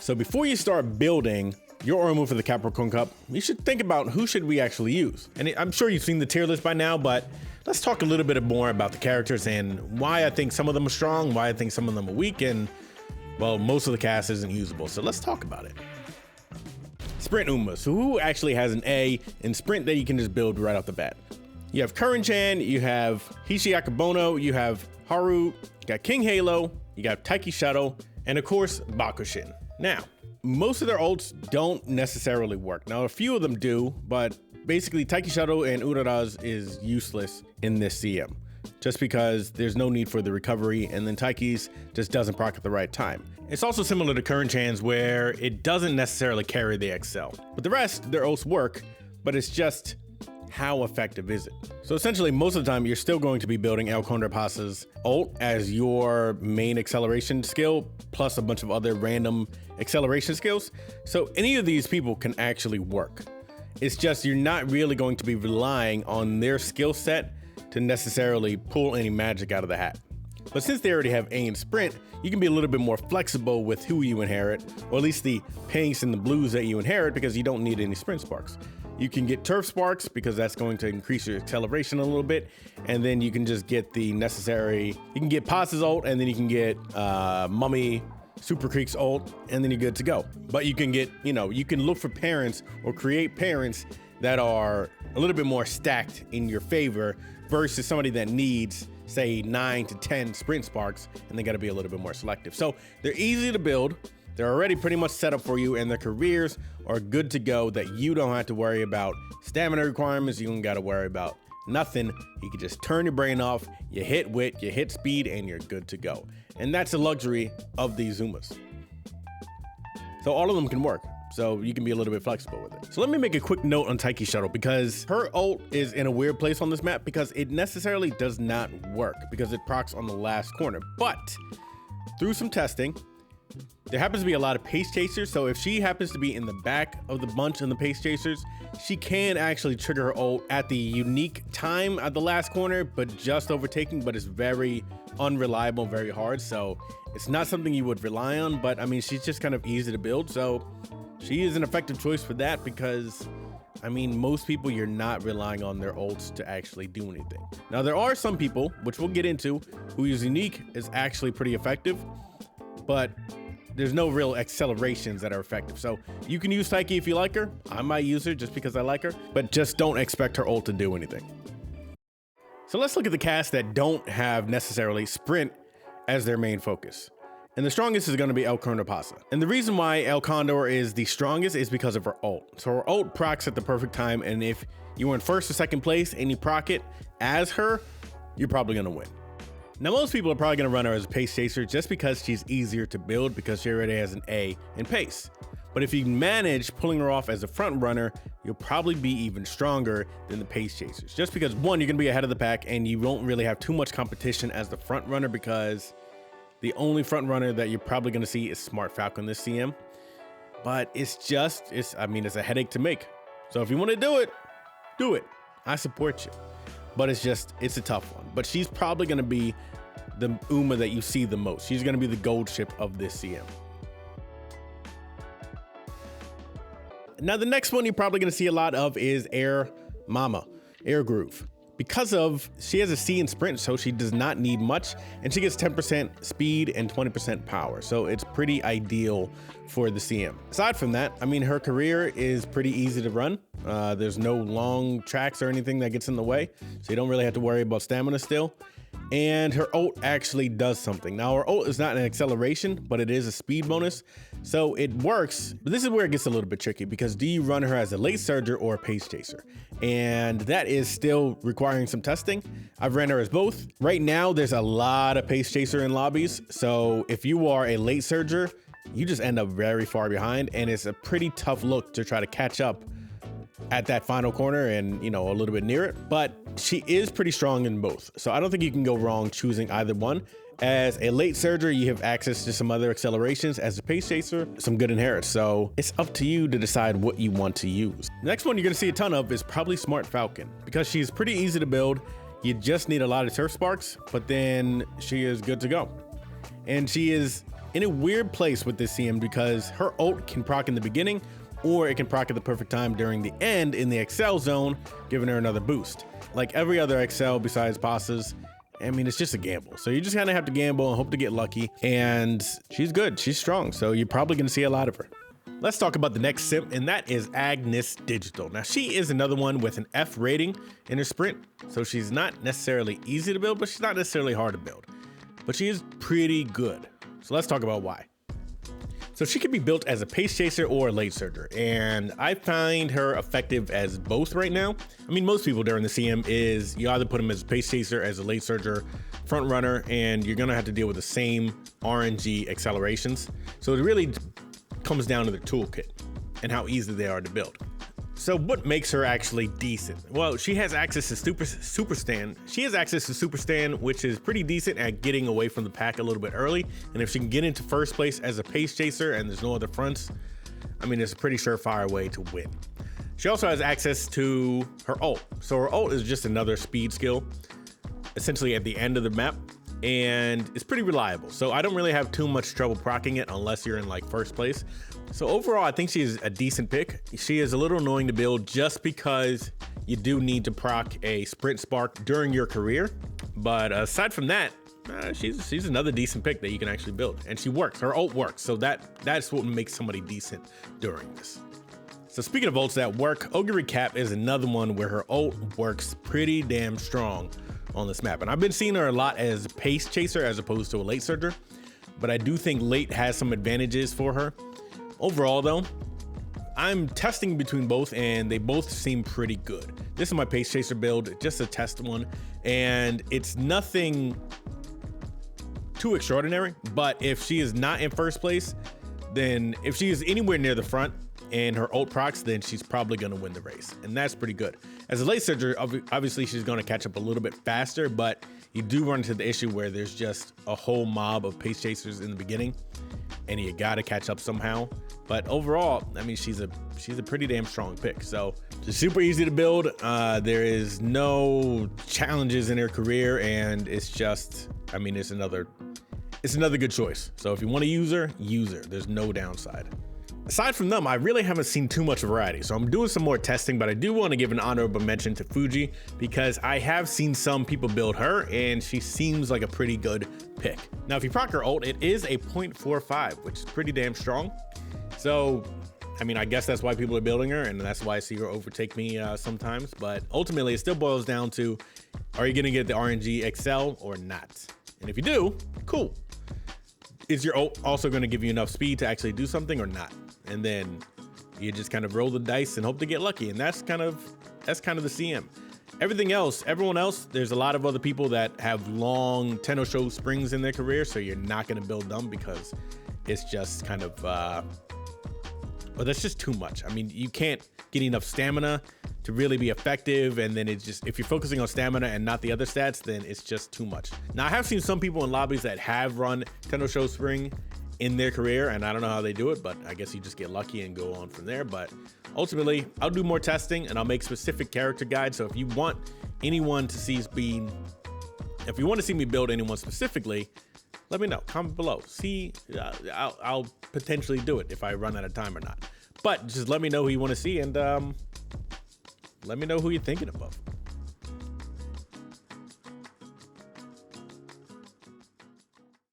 So before you start building your Orumu for the Capricorn Cup, you should think about who should we actually use. And I'm sure you've seen the tier list by now, but let's talk a little bit more about the characters and why I think some of them are strong, why I think some of them are weak, and well, most of the cast isn't usable. So let's talk about it. Sprint Uma. So who actually has an A in Sprint that you can just build right off the bat? You have Curren-chan, you have Hishi Akabono, you have Haru, you got King Halo, you got Taiki Shuttle, and of course, Bakushin. Now, most of their ults don't necessarily work. Now, a few of them do, but basically Taiki Shuttle and Uraraz is useless in this CM, just because there's no need for the recovery, and then Taiki's just doesn't proc at the right time. It's also similar to Curren-chan's where it doesn't necessarily carry the XL, but the rest, their ults work, but it's just how effective is it? So essentially, most of the time, you're still going to be building El Condor Pasa's ult as your main acceleration skill, plus a bunch of other random acceleration skills. So any of these people can actually work. It's just you're not really going to be relying on their skill set to necessarily pull any magic out of the hat. But since they already have A in Sprint, you can be a little bit more flexible with who you inherit, or at least the pinks and the blues that you inherit, because you don't need any Sprint Sparks. You can get Turf Sparks because that's going to increase your acceleration a little bit. And then you can just get the necessary, you can get Pasa's ult, and then you can get Mummy Super Creek's ult, and then you're good to go. But you can get, you can look for parents or create parents that are a little bit more stacked in your favor versus somebody that needs, say, 9 to 10 Sprint Sparks, and they got to be a little bit more selective. So they're easy to build. They're already pretty much set up for you, and their careers are good to go that you don't have to worry about stamina requirements. You don't got to worry about nothing. You can just turn your brain off, you hit wit, you hit speed, and you're good to go. And that's the luxury of these Umas. So all of them can work. So you can be a little bit flexible with it. So let me make a quick note on Taiki Shuttle, because her ult is in a weird place on this map because it necessarily does not work because it procs on the last corner. But through some testing, there happens to be a lot of pace chasers, so if she happens to be in the back of the bunch in the pace chasers, she can actually trigger her ult at the unique time at the last corner, but just overtaking, but it's very unreliable, very hard, so it's not something you would rely on. But I mean, she's just kind of easy to build, so she is an effective choice for that because, I mean, most people, you're not relying on their ults to actually do anything. Now, there are some people, which we'll get into, who use unique is actually pretty effective, but there's no real accelerations that are effective. So you can use Taiki if you like her. I might use her just because I like her, but just don't expect her ult to do anything. So let's look at the cast that don't have necessarily Sprint as their main focus. And the strongest is going to be El Condor Pasa. And the reason why El Condor is the strongest is because of her ult. So her ult procs at the perfect time, and if you were in first or second place and you proc it as her, you're probably going to win. Now, most people are probably going to run her as a pace chaser just because she's easier to build because she already has an A in pace. But if you manage pulling her off as a front runner, you'll probably be even stronger than the pace chasers. Just because, one, you're going to be ahead of the pack and you won't really have too much competition as the front runner because the only front runner that you're probably going to see is Smart Falcon this CM. But it's a headache to make. So if you want to do it. I support you. But it's a tough one. But she's probably going to be the Uma that you see the most. She's going to be the gold ship of this CM. Now, the next one you're probably going to see a lot of is Air Groove. Because she has a C in Sprint, so she does not need much, and she gets 10% speed and 20% power. So it's pretty ideal for the CM. Aside from that, I mean, her career is pretty easy to run. There's no long tracks or anything that gets in the way, so you don't really have to worry about stamina still. And her ult actually does something. Now, her ult is not an acceleration, but it is a speed bonus, so it works. But this is where it gets a little bit tricky, because do you run her as a late surger or a pace chaser? And that is still requiring some testing. I've ran her as both. Right now, there's a lot of pace chaser in lobbies, so if you are a late surger, you just end up very far behind, and it's a pretty tough look to try to catch up at that final corner and, a little bit near it. But she is pretty strong in both, so I don't think you can go wrong choosing either one. As a late surger, you have access to some other accelerations. As a pace chaser, some good inherits. So it's up to you to decide what you want to use. The next one you're going to see a ton of is probably Smart Falcon, because she's pretty easy to build. You just need a lot of turf sparks, but then she is good to go. And she is in a weird place with this CM because her ult can proc in the beginning, or it can proc at the perfect time during the end in the Excel zone, giving her another boost. Like every other Excel besides Pasa's, I mean, it's just a gamble. So you just kind of have to gamble and hope to get lucky. And she's good, she's strong. So you're probably gonna see a lot of her. Let's talk about the next simp, and that is Agnes Digital. Now she is another one with an F rating in her sprint. So she's not necessarily easy to build, but she's not necessarily hard to build. But she is pretty good. So let's talk about why. So she can be built as a pace chaser or a late surger, and I find her effective as both right now. I mean, most people during the CM is you either put them as a pace chaser, as a late surger, front runner, and you're gonna have to deal with the same RNG accelerations. So it really comes down to the toolkit and how easy they are to build. So what makes her actually decent? Well, she has access to super stand. She has access to super stand, which is pretty decent at getting away from the pack a little bit early. And if she can get into first place as a pace chaser and there's no other fronts, I mean, it's a pretty surefire way to win. She also has access to her ult. So her ult is just another speed skill, essentially at the end of the map, and it's pretty reliable. So I don't really have too much trouble proccing it unless you're in like first place. So overall, I think she is a decent pick. She is a little annoying to build just because you do need to proc a sprint spark during your career. But aside from that, she's another decent pick that you can actually build, and she works. Her ult works, so that's what makes somebody decent during this. So speaking of ults that work, Oguri Cap is another one where her ult works pretty damn strong on this map. And I've been seeing her a lot as a pace chaser as opposed to a late surger, but I do think late has some advantages for her. Overall though, I'm testing between both and they both seem pretty good. This is my pace chaser build, just a test one, and it's nothing too extraordinary, but if she is not in first place, then if she is anywhere near the front and her ult procs, then she's probably gonna win the race, and that's pretty good. As a late surger, obviously she's gonna catch up a little bit faster, but you do run into the issue where there's just a whole mob of pace chasers in the beginning, and you gotta catch up somehow. But overall, I mean, she's a pretty damn strong pick. So she's super easy to build. There is no challenges in her career, and it's just, I mean, it's another good choice. So if you want to use her, there's no downside. Aside from them, I really haven't seen too much variety, so I'm doing some more testing, but I do want to give an honorable mention to Fuji because I have seen some people build her and she seems like a pretty good pick. Now, if you proc her ult, it is a 0.45, which is pretty damn strong. So, I mean, I guess that's why people are building her, and that's why I see her overtake me sometimes, but ultimately it still boils down to, are you gonna get the RNG Excel or not? And if you do, cool. Is your ult also gonna give you enough speed to actually do something or not? And then you just kind of roll the dice and hope to get lucky. And that's kind of the CM. Everyone else, there's a lot of other people that have long Tenno springs in their career. So you're not going to build them because it's just kind of, well, that's just too much. I mean, you can't get enough stamina to really be effective. And then it's just, if you're focusing on stamina and not the other stats, then it's just too much. Now I have seen some people in lobbies that have run Tenno spring in their career, and I don't know how they do it, but I guess you just get lucky and go on from there. But ultimately, I'll do more testing and I'll make specific character guides. So if you want anyone to see if you want to see me build anyone specifically, let me know, comment below. See, I'll potentially do it if I run out of time or not. But just let me know who you want to see, and let me know who you're thinking about.